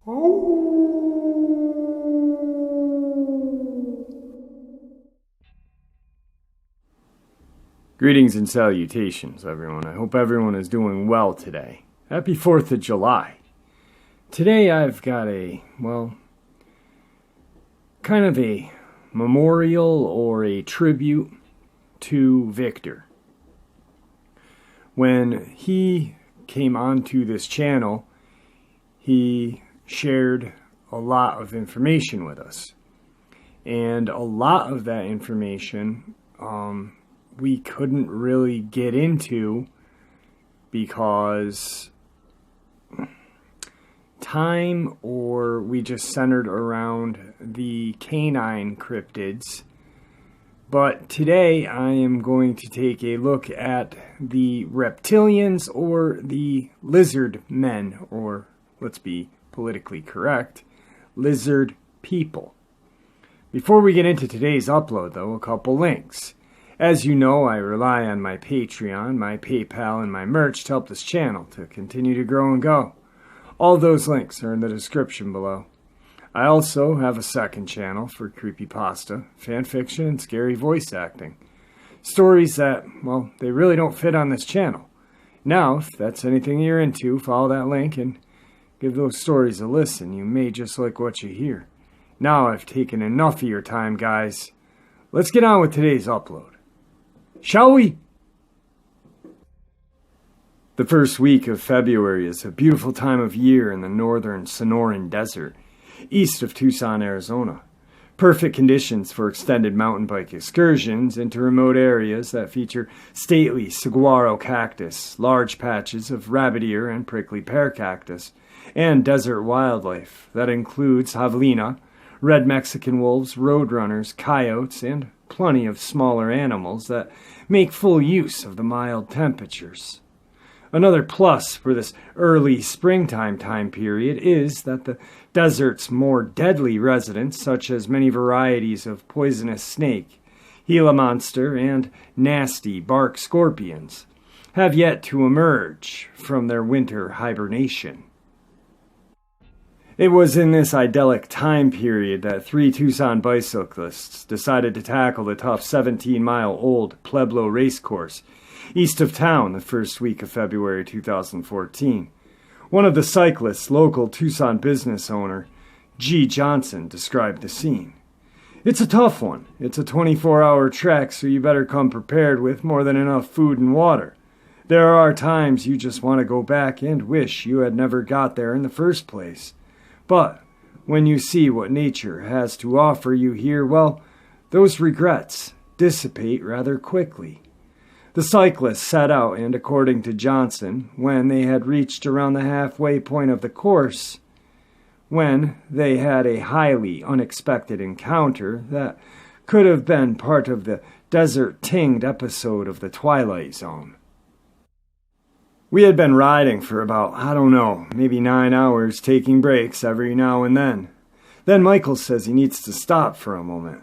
Greetings and salutations, everyone. I hope everyone is doing well today. Happy 4th of July. Today I've got kind of a memorial or a tribute to Victor. When he came onto this channel, he shared a lot of information with us. And a lot of that information, we couldn't really get into because time, or we just centered around the canine cryptids. But today I am going to take a look at the reptilians, or the lizard men, or let's be politically correct, lizard people. Before we get into today's upload, though, a couple links. As you know, I rely on my Patreon, my PayPal, and my merch to help this channel to continue to grow and go. All those links are in the description below. I also have a second channel for creepypasta, fanfiction, and scary voice acting. Stories that, well, they really don't fit on this channel. Now, if that's anything you're into, follow that link and give those stories a listen. You may just like what you hear. Now I've taken enough of your time, guys. Let's get on with today's upload. Shall we? The first week of February is a beautiful time of year in the northern Sonoran Desert, east of Tucson, Arizona. Perfect conditions for extended mountain bike excursions into remote areas that feature stately saguaro cactus, large patches of rabbit ear and prickly pear cactus, and desert wildlife that includes javelina, red Mexican wolves, roadrunners, coyotes, and plenty of smaller animals that make full use of the mild temperatures. Another plus for this early springtime time period is that the desert's more deadly residents, such as many varieties of poisonous snake, Gila monster, and nasty bark scorpions, have yet to emerge from their winter hibernation. It was in this idyllic time period that 3 Tucson bicyclists decided to tackle the tough 17-mile-old Pueblo racecourse east of town the first week of February 2014. One of the cyclists, local Tucson business owner G. Johnson, described the scene. "It's a tough one. It's a 24-hour trek, so you better come prepared with more than enough food and water. There are times you just want to go back and wish you had never got there in the first place. But when you see what nature has to offer you here, well, those regrets dissipate rather quickly." The cyclists set out, and according to Johnson, when they had reached around the halfway point of the course, when they had a highly unexpected encounter that could have been part of the desert-tinged episode of The Twilight Zone. "We had been riding for about, maybe 9 hours, taking breaks every now and then. Then Michael says he needs to stop for a moment.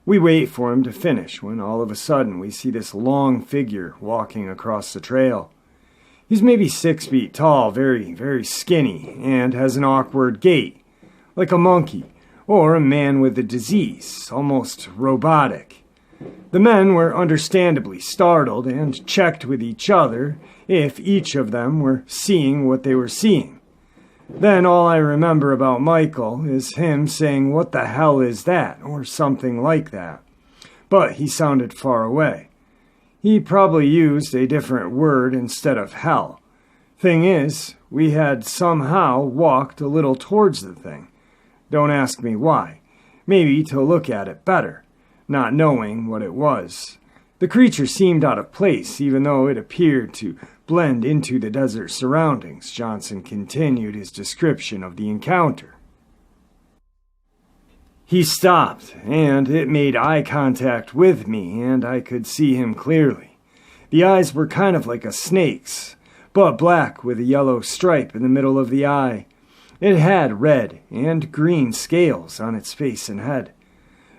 We wait for him to finish when all of a sudden we see this long figure walking across the trail. He's maybe 6 feet tall, very, very skinny, and has an awkward gait, like a monkey or a man with a disease, almost robotic. The men were understandably startled and checked with each other if each of them were seeing what they were seeing. Then all I remember about Michael is him saying, 'What the hell is that?' or something like that. But he sounded far away. He probably used a different word instead of hell. Thing is, we had somehow walked a little towards the thing. Don't ask me why. Maybe to look at it better, not knowing what it was. The creature seemed out of place, even though it appeared to blend into the desert surroundings." Johnson continued his description of the encounter. "He stopped, and it made eye contact with me, and I could see him clearly. The eyes were kind of like a snake's, but black with a yellow stripe in the middle of the eye. It had red and green scales on its face and head.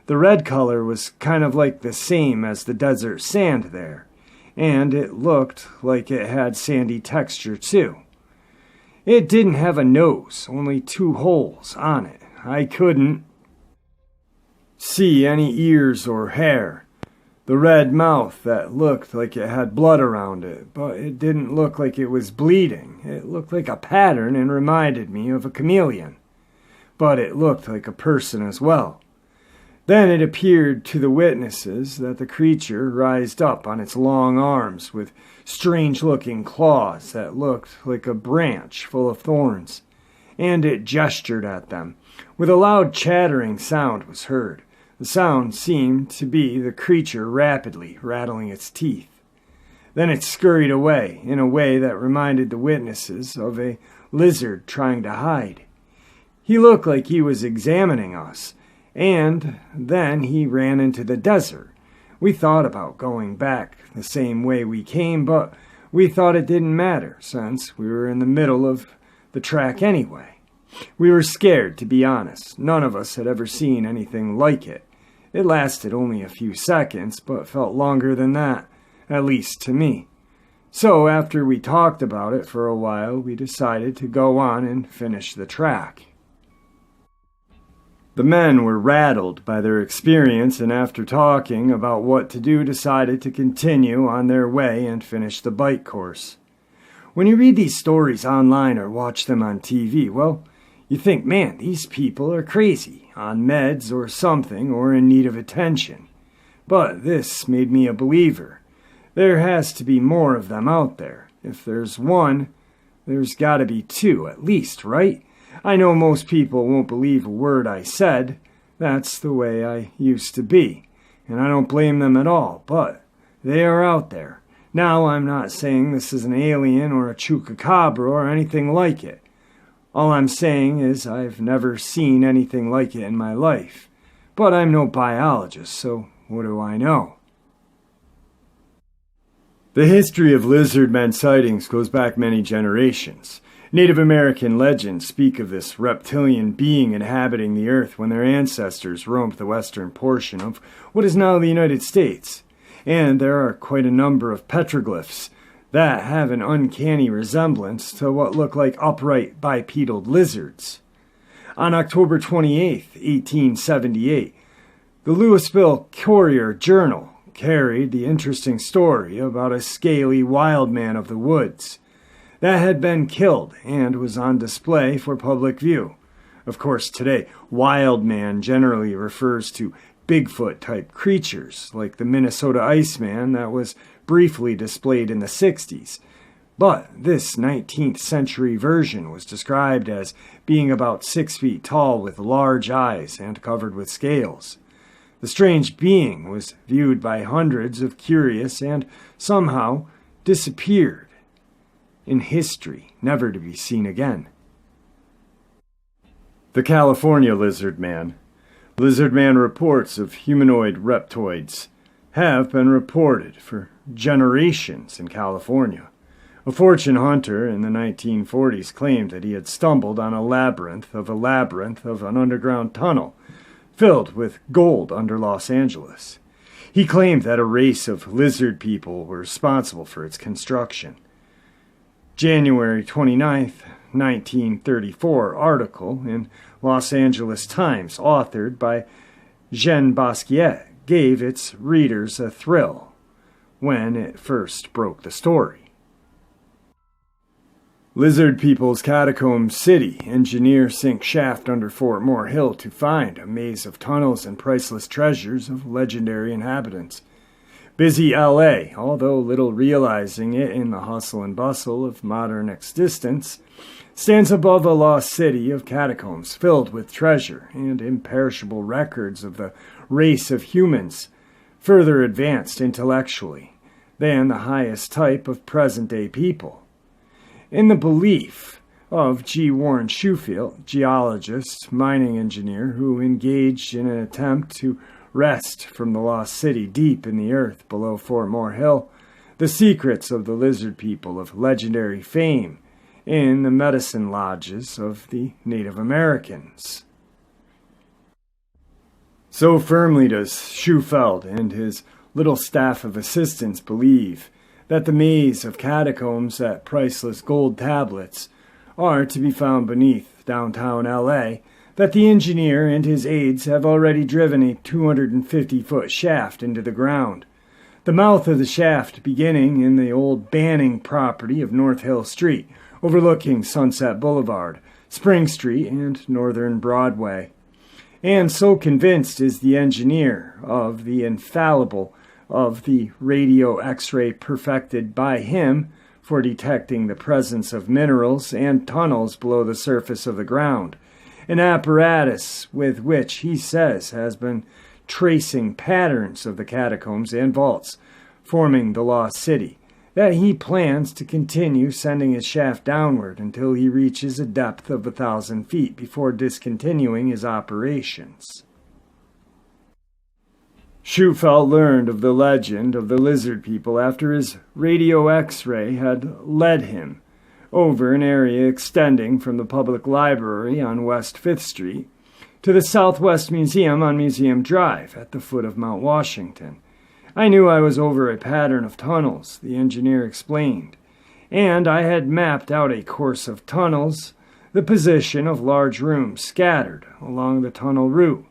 The red color was kind of like the same as the desert sand there, and it looked like it had sandy texture too. It didn't have a nose, only 2 holes on it. I couldn't see any ears or hair. The red mouth that looked like it had blood around it, but it didn't look like it was bleeding. It looked like a pattern and reminded me of a chameleon. But it looked like a person as well. Then it appeared to the witnesses that the creature rised up on its long arms with strange-looking claws that looked like a branch full of thorns, and it gestured at them. With a loud chattering sound was heard. The sound seemed to be the creature rapidly rattling its teeth. Then it scurried away in a way that reminded the witnesses of a lizard trying to hide. He looked like he was examining us, and then he ran into the desert. We thought about going back the same way we came, but we thought it didn't matter since we were in the middle of the track anyway. We were scared, to be honest. None of us had ever seen anything like it. It lasted only a few seconds, but felt longer than that, at least to me. So after we talked about it for a while, we decided to go on and finish the track. The men were rattled by their experience, and after talking about what to do, decided to continue on their way and finish the bike course. When you read these stories online or watch them on TV, well, you think, man, these people are crazy, on meds or something, or in need of attention. But this made me a believer. There has to be more of them out there. If there's one, there's got to be 2 at least, right? I know most people won't believe a word I said. That's the way I used to be, and I don't blame them at all, but they are out there. Now, I'm not saying this is an alien or a chupacabra or anything like it. All I'm saying is I've never seen anything like it in my life. But I'm no biologist, so what do I know? The history of lizard men sightings goes back many generations. Native American legends speak of this reptilian being inhabiting the earth when their ancestors roamed the western portion of what is now the United States. And there are quite a number of petroglyphs that have an uncanny resemblance to what look like upright bipedal lizards. On October 28, 1878, the Louisville Courier-Journal carried the interesting story about a scaly wild man of the woods that had been killed and was on display for public view. Of course, today, wild man generally refers to Bigfoot-type creatures, like the Minnesota Iceman that was briefly displayed in the 60s. But this 19th century version was described as being about 6 feet tall with large eyes and covered with scales. The strange being was viewed by hundreds of curious and somehow disappeared in history, never to be seen again. The California Lizard Man. Lizard Man reports of humanoid reptoids have been reported for generations in California. A fortune hunter in the 1940s claimed that he had stumbled on a labyrinth of an underground tunnel filled with gold under Los Angeles. He claimed that a race of lizard people were responsible for its construction. January 29th, 1934 article in Los Angeles Times, authored by Jean Basquiat, gave its readers a thrill when it first broke the story. Lizard People's Catacomb City. Engineers sink shaft under Fort Moore Hill to find a maze of tunnels and priceless treasures of legendary inhabitants. Busy L.A., although little realizing it in the hustle and bustle of modern existence, stands above a lost city of catacombs filled with treasure and imperishable records of the race of humans, further advanced intellectually than the highest type of present-day people. In the belief of G. Warren Shufield, geologist, mining engineer, who engaged in an attempt to wrest from the lost city deep in the earth below Fort Moore Hill the secrets of the lizard people of legendary fame in the medicine lodges of the Native Americans. So firmly does Shufield and his little staff of assistants believe that the maze of catacombs at priceless gold tablets are to be found beneath downtown L.A., that the engineer and his aides have already driven a 250-foot shaft into the ground. The mouth of the shaft beginning in the old Banning property of North Hill Street, overlooking Sunset Boulevard, Spring Street, and Northern Broadway. And so convinced is the engineer of the infallible of the radio X-ray perfected by him for detecting the presence of minerals and tunnels below the surface of the ground, an apparatus with which he says has been tracing patterns of the catacombs and vaults forming the lost city, that he plans to continue sending his shaft downward until he reaches a depth of 1,000 feet before discontinuing his operations. Shufelt learned of the legend of the lizard people after his radio X-ray had led him over an area extending from the public library on West 5th Street to the Southwest Museum on Museum Drive at the foot of Mount Washington. I knew I was over a pattern of tunnels, the engineer explained, and I had mapped out a course of tunnels, the position of large rooms scattered along the tunnel route,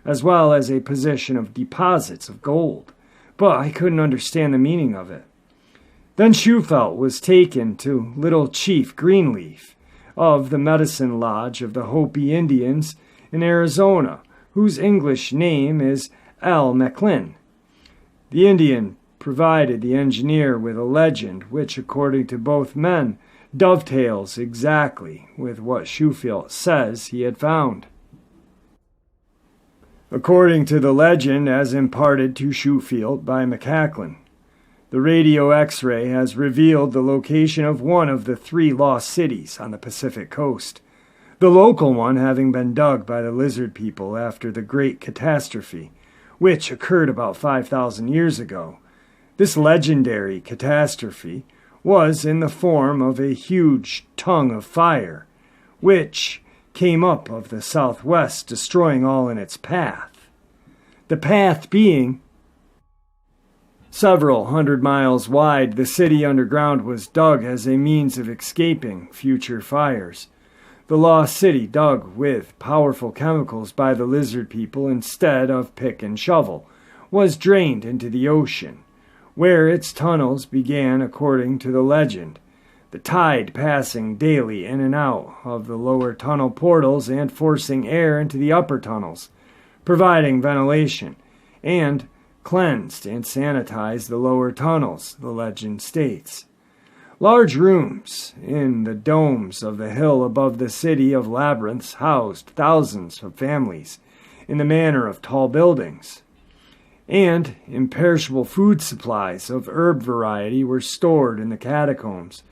as well as a position of deposits of gold, but I couldn't understand the meaning of it. Then Shufelt was taken to Little Chief Greenleaf of the Medicine Lodge of the Hopi Indians in Arizona, whose English name is Al McLin. The Indian provided the engineer with a legend which, according to both men, dovetails exactly with what Shufelt says he had found. According to the legend as imparted to Shufelt by McCacklin, the radio X-ray has revealed the location of one of the 3 lost cities on the Pacific coast, the local one having been dug by the lizard people after the Great Catastrophe, which occurred about 5,000 years ago. This legendary catastrophe was in the form of a huge tongue of fire, which came up of the southwest, destroying all in its path. The path being several hundred miles wide, the city underground was dug as a means of escaping future fires. The lost city dug with powerful chemicals by the lizard people instead of pick and shovel was drained into the ocean, where its tunnels began according to the legend, the tide passing daily in and out of the lower tunnel portals and forcing air into the upper tunnels, providing ventilation, and cleansed and sanitized the lower tunnels, the legend states. Large rooms in the domes of the hill above the city of Labyrinths housed thousands of families in the manner of tall buildings, and imperishable food supplies of herb variety were stored in the catacombs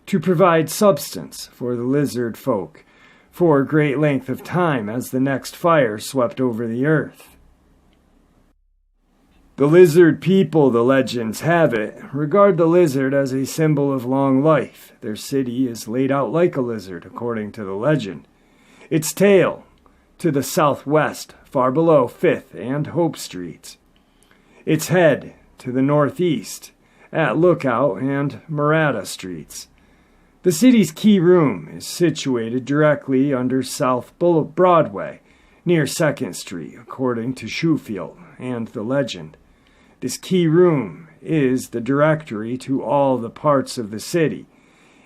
to provide substance for the lizard folk for a great length of time as the next fire swept over the earth. The lizard people, the legends have it, regard the lizard as a symbol of long life. Their city is laid out like a lizard, according to the legend. Its tail to the southwest, far below 5th and Hope Streets. Its head to the northeast, at Lookout and Murata Streets. The city's key room is situated directly under South Broadway, near 2nd Street, according to Shufelt and the legend. This key room is the directory to all the parts of the city,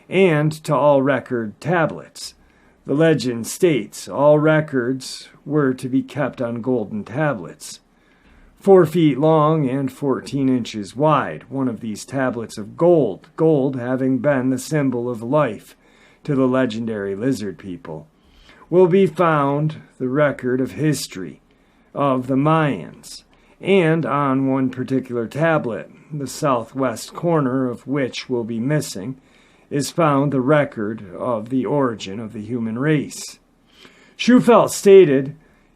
and to all record tablets. The legend states all records were to be kept on golden tablets. 4 feet long and 14 inches wide, one of these tablets of gold having been the symbol of life to the legendary lizard people, will be found the record of history of the Mayans, and on one particular tablet, the southwest corner of which will be missing, is found the record of the origin of the human race. Shufelt stated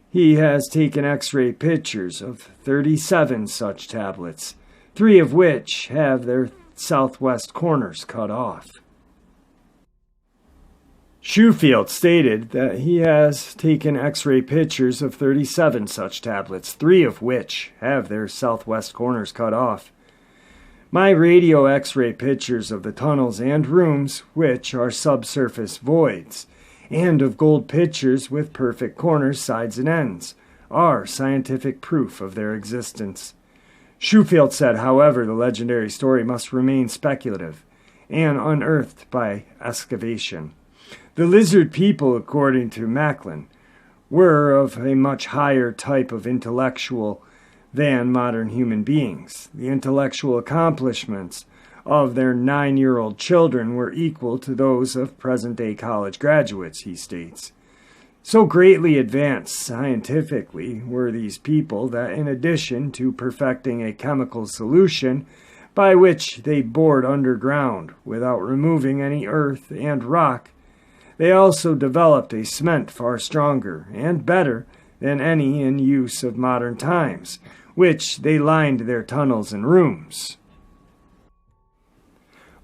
he has taken X-ray pictures of 37 such tablets, 3 of which have their southwest corners cut off. Shufelt stated that he has taken X-ray pictures of 37 such tablets, 3 of which have their southwest corners cut off. My radio X-ray pictures of the tunnels and rooms, which are subsurface voids, and of gold pictures with perfect corners, sides, and ends, are scientific proof of their existence. Schofield said, however, the legendary story must remain speculative and unearthed by excavation. The lizard people, according to Macklin, were of a much higher type of intellectual than modern human beings. The intellectual accomplishments of their 9-year-old children were equal to those of present-day college graduates, he states. So greatly advanced scientifically were these people that in addition to perfecting a chemical solution by which they bored underground without removing any earth and rock, they also developed a cement far stronger and better than any in use of modern times, which they lined their tunnels and rooms.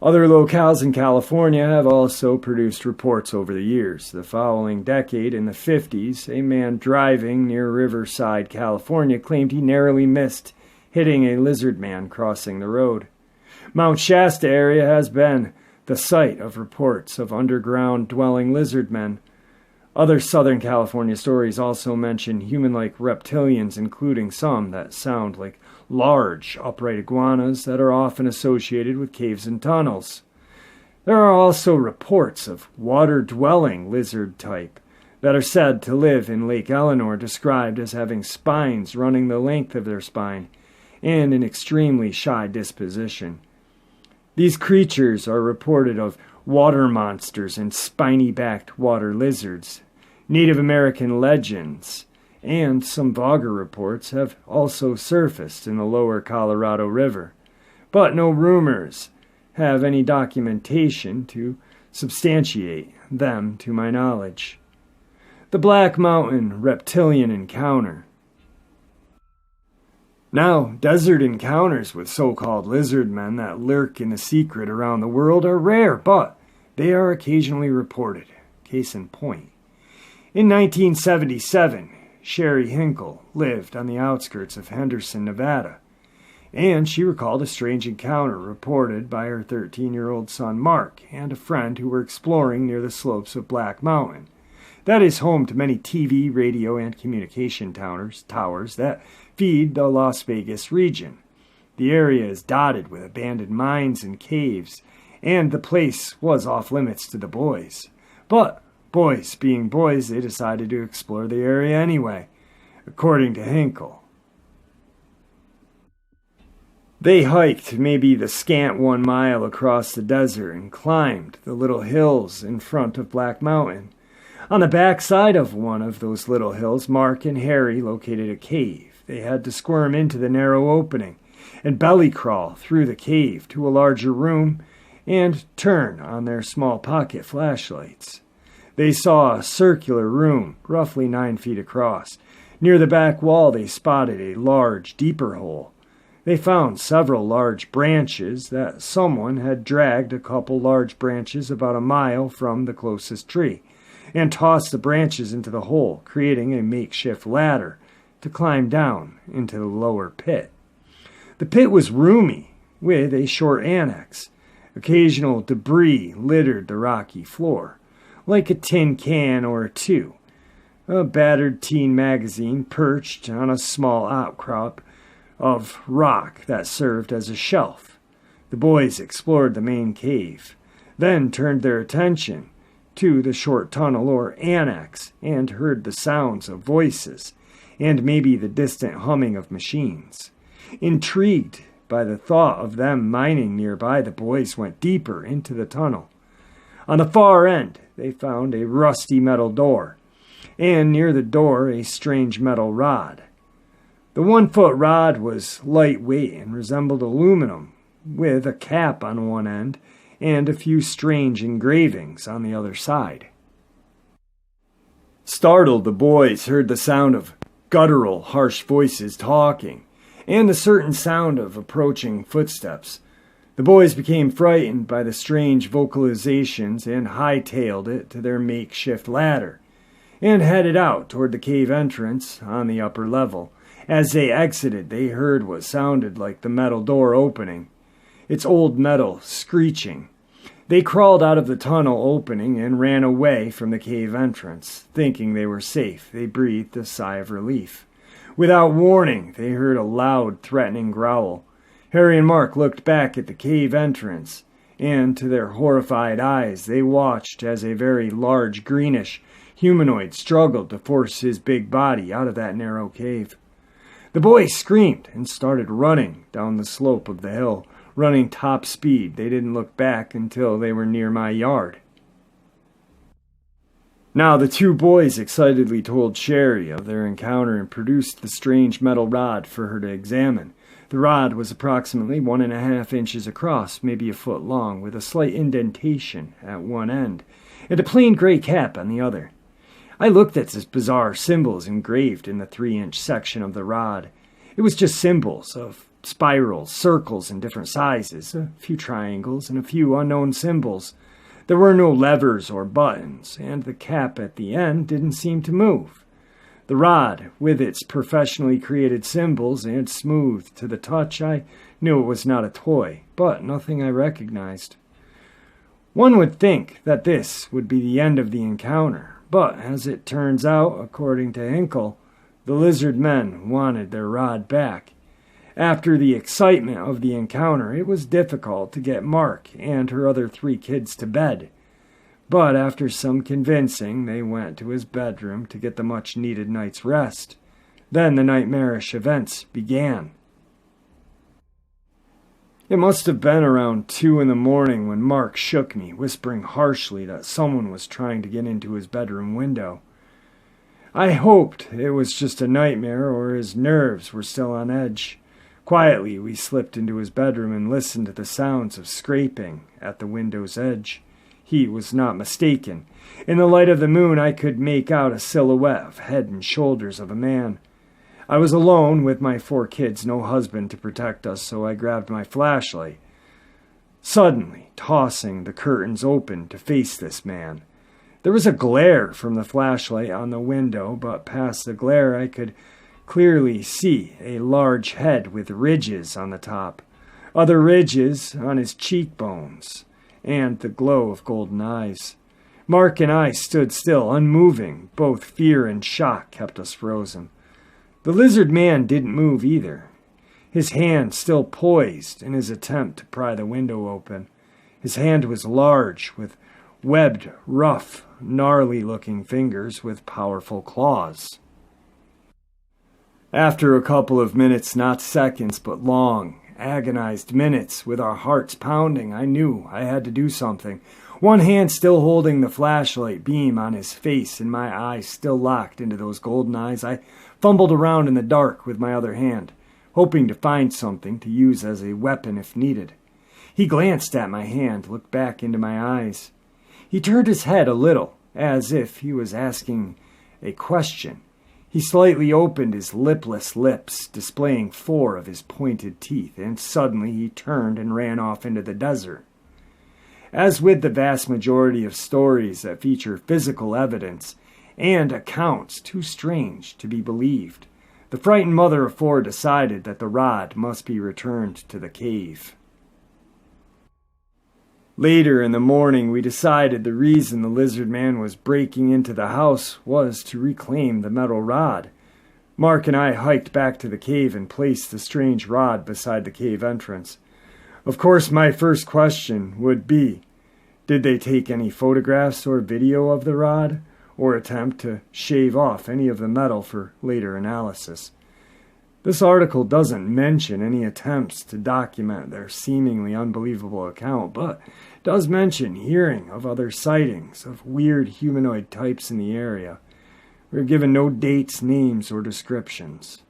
Other locales in California have also produced reports over the years. The following decade, in the 50s, a man driving near Riverside, California, claimed he narrowly missed hitting a lizard man crossing the road. Mount Shasta area has been the site of reports of underground dwelling lizard men. Other Southern California stories also mention human-like reptilians, including some that sound like large, upright iguanas that are often associated with caves and tunnels. There are also reports of water-dwelling lizard type that are said to live in Lake Eleanor, described as having spines running the length of their spine and an extremely shy disposition. These creatures are reported of water monsters and spiny-backed water lizards. Native American legends and some Vogger reports have also surfaced in the lower Colorado River, but no rumors have any documentation to substantiate them to my knowledge. The Black Mountain Reptilian Encounter. Now, desert encounters with so-called lizard men that lurk in the secret around the world are rare, but they are occasionally reported. Case in point. In 1977, Sherry Hinkle lived on the outskirts of Henderson, Nevada, and she recalled a strange encounter reported by her 13-year-old son Mark and a friend who were exploring near the slopes of Black Mountain. That is home to many TV, radio, and communication towers that feed the Las Vegas region. The area is dotted with abandoned mines and caves, and the place was off limits to the boys. But boys being boys, they decided to explore the area anyway, according to Hinkle. They hiked maybe the scant 1 mile across the desert and climbed the little hills in front of Black Mountain. On the backside of one of those little hills, Mark and Harry located a cave. They had to squirm into the narrow opening and belly crawl through the cave to a larger room and turn on their small pocket flashlights. They saw a circular room, roughly 9 feet across. Near the back wall, they spotted a large, deeper hole. They found several large branches that someone had dragged a couple large branches about a mile from the closest tree and tossed the branches into the hole, creating a makeshift ladder to climb down into the lower pit. The pit was roomy, with a short annex. Occasional debris littered the rocky floor, like a tin can or two. A battered teen magazine perched on a small outcrop of rock that served as a shelf. The boys explored the main cave, then turned their attention to the short tunnel or annex and heard the sounds of voices and maybe the distant humming of machines. Intrigued by the thought of them mining nearby, the boys went deeper into the tunnel. On the far end, they found a rusty metal door, and near the door a strange metal rod. The 1-foot rod was lightweight and resembled aluminum, with a cap on one end and a few strange engravings on the other side. Startled, the boys heard the sound of guttural, harsh voices talking, and a certain sound of approaching footsteps. The boys became frightened by the strange vocalizations and hightailed it to their makeshift ladder, and headed out toward the cave entrance on the upper level. As they exited, they heard what sounded like the metal door opening. its old metal screeching. They crawled out of the tunnel opening and ran away from the cave entrance. Thinking they were safe, they breathed a sigh of relief. Without warning, they heard a loud, threatening growl. Harry and Mark looked back at the cave entrance, and to their horrified eyes they watched as a very large greenish humanoid struggled to force his big body out of that narrow cave. The boys screamed and started running down the slope of the hill, running top speed. They didn't look back until they were near my yard. Now the two boys excitedly told Sherry of their encounter and produced the strange metal rod for her to examine. The rod was approximately 1.5 inches across, maybe a foot long, with a slight indentation at one end, and a plain gray cap on the other. I looked at the bizarre symbols engraved in the 3-inch section of the rod. It was just symbols of spirals, circles in different sizes, a few triangles, and a few unknown symbols. There were no levers or buttons, and the cap at the end didn't seem to move. The rod, with its professionally created symbols and smooth to the touch, I knew it was not a toy, but nothing I recognized. One would think that this would be the end of the encounter, but as it turns out, according to Hinkle, the lizard men wanted their rod back. After the excitement of the encounter, it was difficult to get Mark and her other 3 kids to bed. But after some convincing, they went to his bedroom to get the much-needed night's rest. Then the nightmarish events began. It must have been around 2 in the morning when Mark shook me, whispering harshly that someone was trying to get into his bedroom window. I hoped it was just a nightmare or his nerves were still on edge. Quietly, we slipped into his bedroom and listened to the sounds of scraping at the window's edge. He was not mistaken. In the light of the moon, I could make out a silhouette of head and shoulders of a man. I was alone with my 4 kids, no husband to protect us, so I grabbed my flashlight, suddenly tossing the curtains open to face this man. There was a glare from the flashlight on the window, but past the glare I could clearly see a large head with ridges on the top, other ridges on his cheekbones, and the glow of golden eyes. Mark and I stood still, unmoving. Both fear and shock kept us frozen. The lizard man didn't move either, his hand still poised in his attempt to pry the window open. His hand was large, with webbed, rough, gnarly-looking fingers with powerful claws. After a couple of minutes, not seconds, but long, agonized minutes, with our hearts pounding, I knew I had to do something. One hand still holding the flashlight beam on his face and my eyes still locked into those golden eyes, I fumbled around in the dark with my other hand, hoping to find something to use as a weapon if needed. He glanced at my hand, looked back into my eyes. He turned his head a little, as if he was asking a question. He slightly opened his lipless lips, displaying 4 of his pointed teeth, and suddenly he turned and ran off into the desert. As with the vast majority of stories that feature physical evidence and accounts too strange to be believed, the frightened mother of 4 decided that the rod must be returned to the cave. Later in the morning, we decided the reason the lizard man was breaking into the house was to reclaim the metal rod. Mark and I hiked back to the cave and placed the strange rod beside the cave entrance. Of course, my first question would be, did they take any photographs or video of the rod, or attempt to shave off any of the metal for later analysis? This article doesn't mention any attempts to document their seemingly unbelievable account, but does mention hearing of other sightings of weird humanoid types in the area. We're given no dates, names, or descriptions.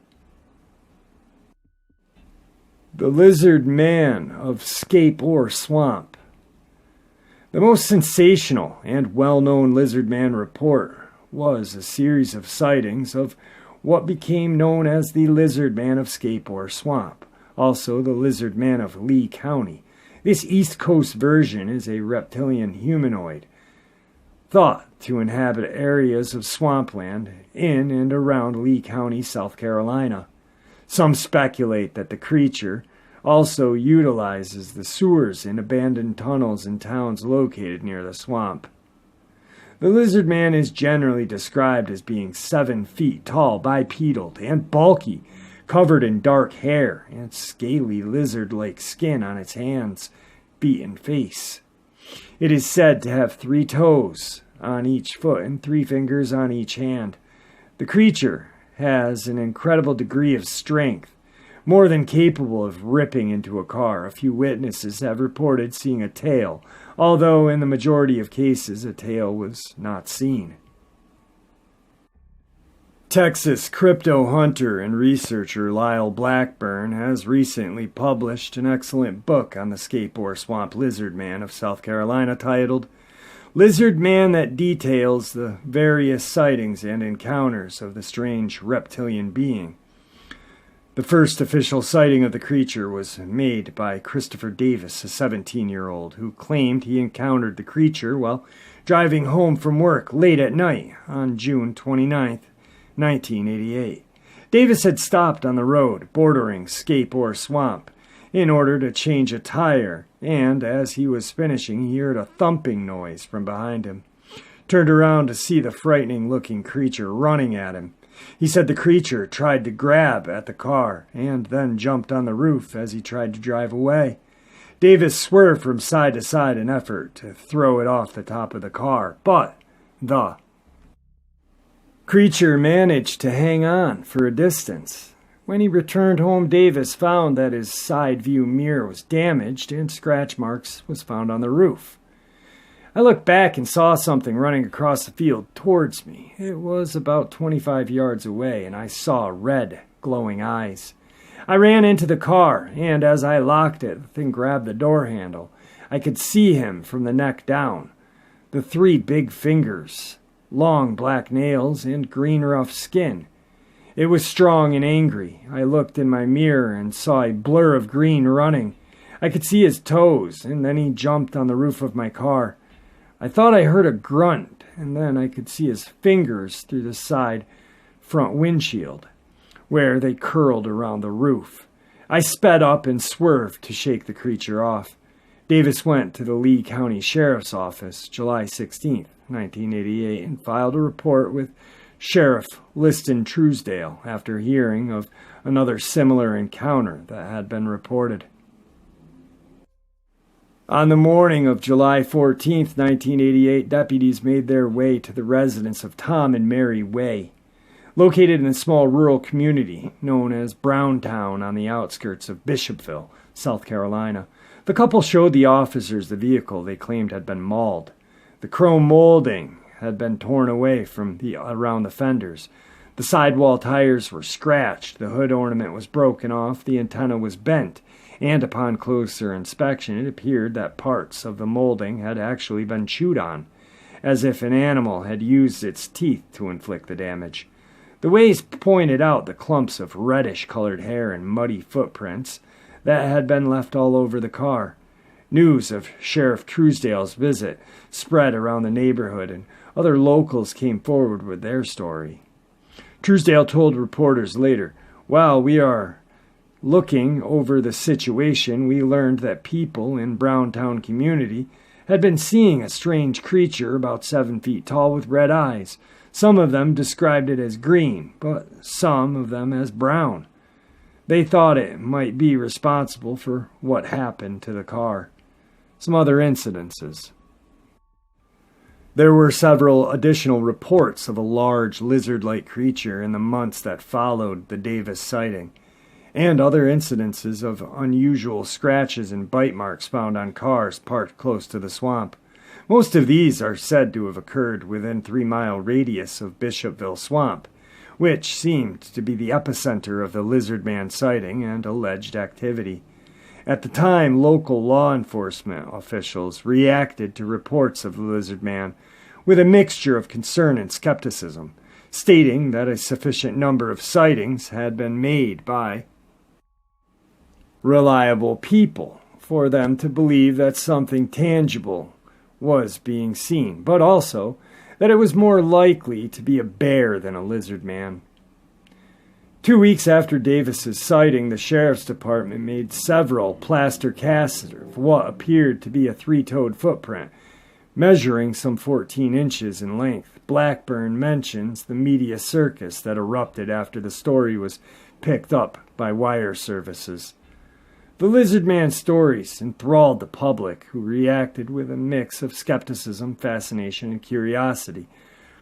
The Lizard Man of Scape Ore Swamp. The most sensational and well-known Lizard Man report was a series of sightings of what became known as the Lizard Man of Scape Ore Swamp, also the Lizard Man of Lee County. This East Coast version is a reptilian humanoid, thought to inhabit areas of swampland in and around Lee County, South Carolina. Some speculate that the creature, also utilizes the sewers and abandoned tunnels in towns located near the swamp. The lizard man is generally described as being 7 feet tall, bipedal, and bulky, covered in dark hair and scaly lizard-like skin on its hands, feet, and face. It is said to have 3 toes on each foot and 3 fingers on each hand. The creature has an incredible degree of strength, more than capable of ripping into a car. A few witnesses have reported seeing a tail, although in the majority of cases a tail was not seen. Texas crypto hunter and researcher Lyle Blackburn has recently published an excellent book on the Scape Ore Swamp Lizard Man of South Carolina titled Lizard Man, that details the various sightings and encounters of the strange reptilian being. The first official sighting of the creature was made by Christopher Davis, a 17-year-old, who claimed he encountered the creature while driving home from work late at night on June 29, 1988. Davis had stopped on the road bordering Scape Ore Swamp in order to change a tire, and as he was finishing, he heard a thumping noise from behind him. Turned around to see the frightening-looking creature running at him. He said the creature tried to grab at the car and then jumped on the roof as he tried to drive away. Davis swerved from side to side in effort to throw it off the top of the car, but the creature managed to hang on for a distance. When he returned home, Davis found that his side view mirror was damaged and scratch marks was found on the roof. I looked back and saw something running across the field towards me. It was about 25 yards away, and I saw red, glowing eyes. I ran into the car, and as I locked it, the thing grabbed the door handle. I could see him from the neck down. The 3 big fingers, long black nails, and green rough skin. It was strong and angry. I looked in my mirror and saw a blur of green running. I could see his toes, and then he jumped on the roof of my car. I thought I heard a grunt, and then I could see his fingers through the side front windshield, where they curled around the roof. I sped up and swerved to shake the creature off. Davis went to the Lee County Sheriff's Office July 16, 1988, and filed a report with Sheriff Liston Truesdale after hearing of another similar encounter that had been reported. On the morning of July 14, 1988, deputies made their way to the residence of Tom and Mary Way, located in a small rural community known as Browntown on the outskirts of Bishopville, South Carolina. The couple showed the officers the vehicle they claimed had been mauled. The chrome molding had been torn away from around the fenders. The sidewall tires were scratched, the hood ornament was broken off, the antenna was bent, and upon closer inspection it appeared that parts of the molding had actually been chewed on, as if an animal had used its teeth to inflict the damage. The Ways pointed out the clumps of reddish-colored hair and muddy footprints that had been left all over the car. News of Sheriff Truesdale's visit spread around the neighborhood, and other locals came forward with their story. Truesdale told reporters later, "While we are looking over the situation, we learned that people in Browntown community had been seeing a strange creature about 7 feet tall with red eyes. Some of them described it as green, but some of them as brown. They thought it might be responsible for what happened to the car." Some other incidences. There were several additional reports of a large lizard-like creature in the months that followed the Davis sighting, and other incidences of unusual scratches and bite marks found on cars parked close to the swamp. Most of these are said to have occurred within 3-mile radius of Bishopville Swamp, which seemed to be the epicenter of the lizard man sighting and alleged activity. At the time, local law enforcement officials reacted to reports of the lizard man with a mixture of concern and skepticism, stating that a sufficient number of sightings had been made by reliable people for them to believe that something tangible was being seen, but also that it was more likely to be a bear than a lizard man. 2 weeks after Davis's sighting, the sheriff's department made several plaster casts of what appeared to be a three-toed footprint, measuring some 14 inches in length. Blackburn mentions the media circus that erupted after the story was picked up by wire services. The Lizard Man stories enthralled the public, who reacted with a mix of skepticism, fascination, and curiosity.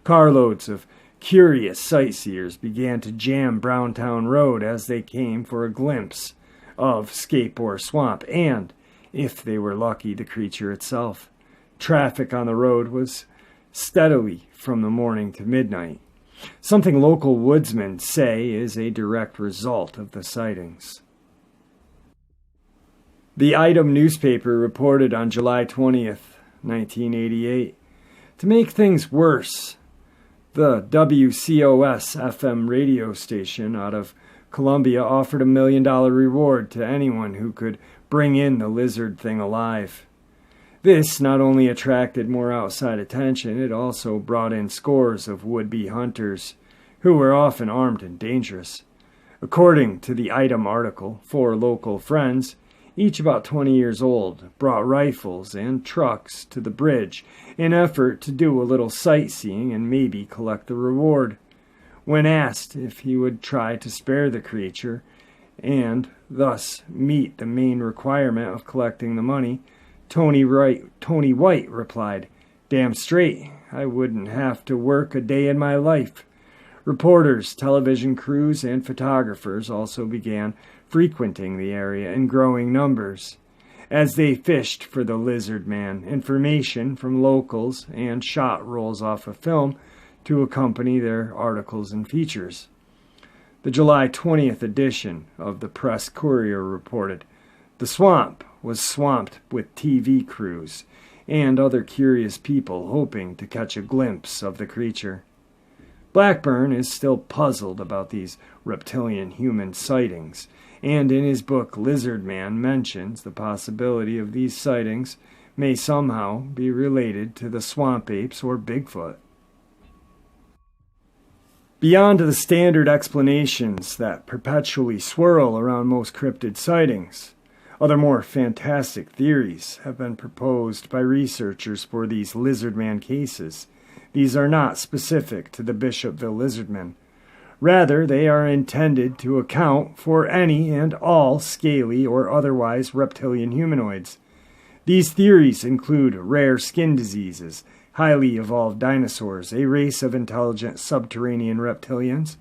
Carloads of curious sightseers began to jam Browntown Road as they came for a glimpse of Scape Ore Swamp and, if they were lucky, the creature itself. Traffic on the road was steadily from the morning to midnight, something local woodsmen say is a direct result of the sightings. The Item newspaper reported on July 20th, 1988, to make things worse, the WCOS FM radio station out of Columbia offered $1 million reward to anyone who could bring in the lizard thing alive. This not only attracted more outside attention, it also brought in scores of would-be hunters, who were often armed and dangerous. According to the Item article, 4 local friends, each about 20 years old, brought rifles and trucks to the bridge in effort to do a little sightseeing and maybe collect the reward. When asked if he would try to spare the creature and thus meet the main requirement of collecting the money, Tony White replied, "Damn straight, I wouldn't have to work a day in my life." Reporters, television crews, and photographers also began frequenting the area in growing numbers. As they fished for the Lizard Man, information from locals and shot rolls off of film to accompany their articles and features. The July 20th edition of the Press Courier reported, "The swamp was swamped with TV crews and other curious people hoping to catch a glimpse of the creature." Blackburn is still puzzled about these reptilian human sightings, and in his book Lizard Man mentions the possibility of these sightings may somehow be related to the swamp apes or Bigfoot. Beyond the standard explanations that perpetually swirl around most cryptid sightings, other more fantastic theories have been proposed by researchers for these Lizard Man cases. These are not specific to the Bishopville Lizardmen. Rather, they are intended to account for any and all scaly or otherwise reptilian humanoids. These theories include rare skin diseases, highly evolved dinosaurs, a race of intelligent subterranean reptilians,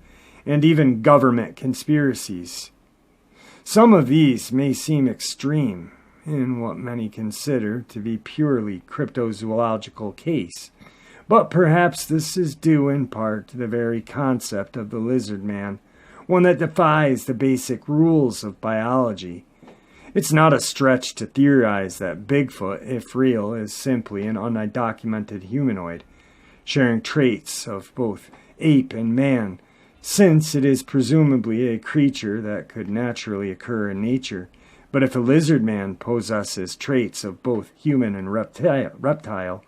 and even government conspiracies. Some of these may seem extreme in what many consider to be purely cryptozoological case, but perhaps this is due in part to the very concept of the Lizard Man, one that defies the basic rules of biology. It's not a stretch to theorize that Bigfoot, if real, is simply an undocumented humanoid, sharing traits of both ape and man, since it is presumably a creature that could naturally occur in nature. But if a Lizard Man possesses traits of both human and reptile,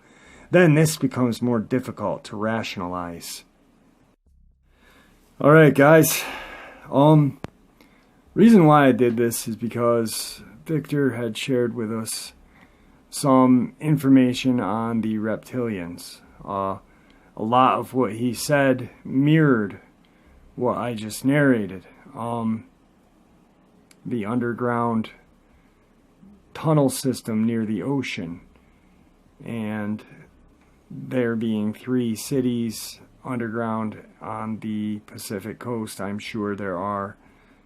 then this becomes more difficult to rationalize. Alright guys, reason why I did this is because Victor had shared with us some information on the reptilians. A lot of what he said mirrored what I just narrated. The underground tunnel system near the ocean, and there being 3 cities underground on the Pacific coast. I'm sure there are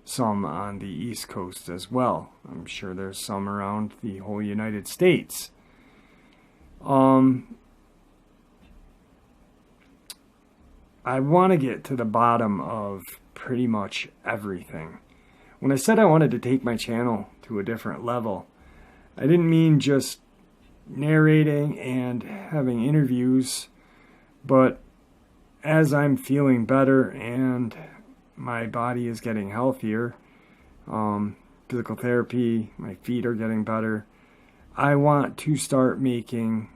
some on the East Coast as well. I'm sure there's some around the whole United States. I want to get to the bottom of pretty much everything. When I said I wanted to take my channel to a different level, I didn't mean just narrating and having interviews, but as I'm feeling better and my body is getting healthier, physical therapy, my feet are getting better, I want to start making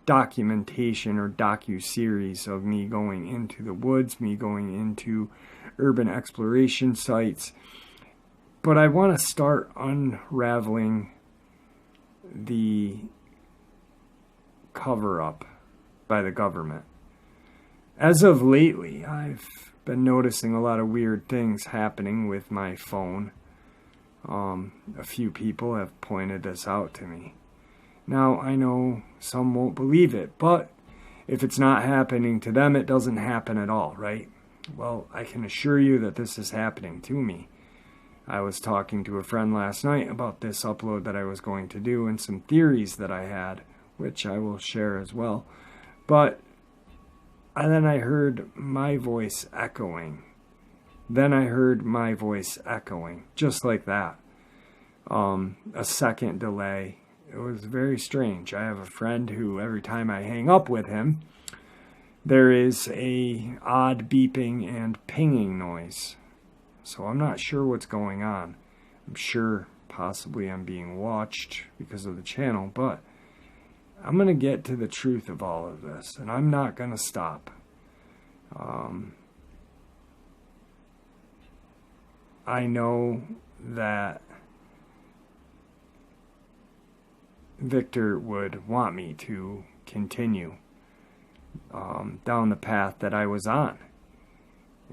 documentation or docu-series of me going into the woods, me going into urban exploration sites. But I want to start unraveling the cover-up by the government. As of lately, I've been noticing a lot of weird things happening with my phone. A few people have pointed this out to me. Now, I know some won't believe it, but if it's not happening to them, it doesn't happen at all, right? Well, I can assure you that this is happening to me. I was talking to a friend last night about this upload that I was going to do and some theories that I had, which I will share as well. But then I heard my voice echoing. Then I heard my voice echoing, just like that. A second delay. It was very strange. I have a friend who, every time I hang up with him, there is a odd beeping and pinging noise. So I'm not sure what's going on. I'm sure possibly I'm being watched because of the channel, but I'm going to get to the truth of all of this, and I'm not going to stop. I know that Victor would want me to continue down the path that I was on.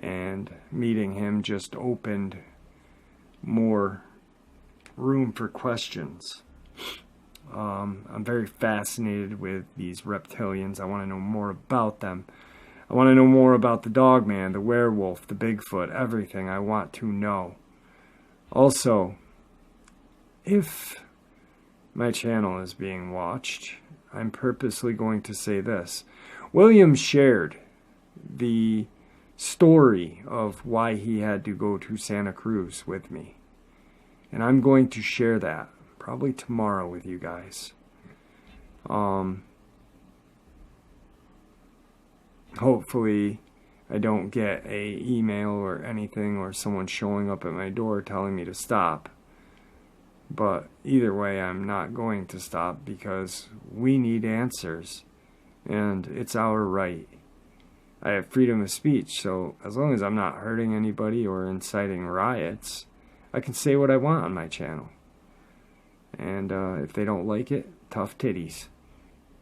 And meeting him just opened more room for questions. I'm very fascinated with these reptilians. I want to know more about them. I want to know more about the dogman, the werewolf, the Bigfoot, everything I want to know. Also, if my channel is being watched, I'm purposely going to say this. William shared the story of why he had to go to Santa Cruz with me. And I'm going to share that probably tomorrow with you guys. Hopefully I don't get a email or anything or someone showing up at my door telling me to stop. But either way, I'm not going to stop because we need answers. And it's our right. I have freedom of speech, so as long as I'm not hurting anybody or inciting riots, I can say what I want on my channel. And if they don't like it, tough titties.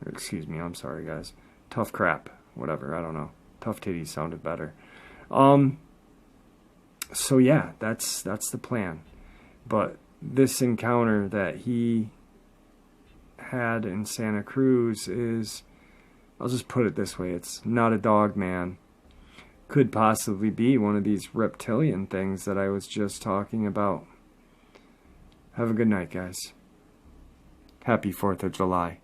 Excuse me, I'm sorry guys. Tough crap. Whatever, I don't know. Tough titties sounded better. So yeah, that's the plan. But this encounter that he had in Santa Cruz is, I'll just put it this way, it's not a dog man. Could possibly be one of these reptilian things that I was just talking about. Have a good night, guys. Happy 4th of July.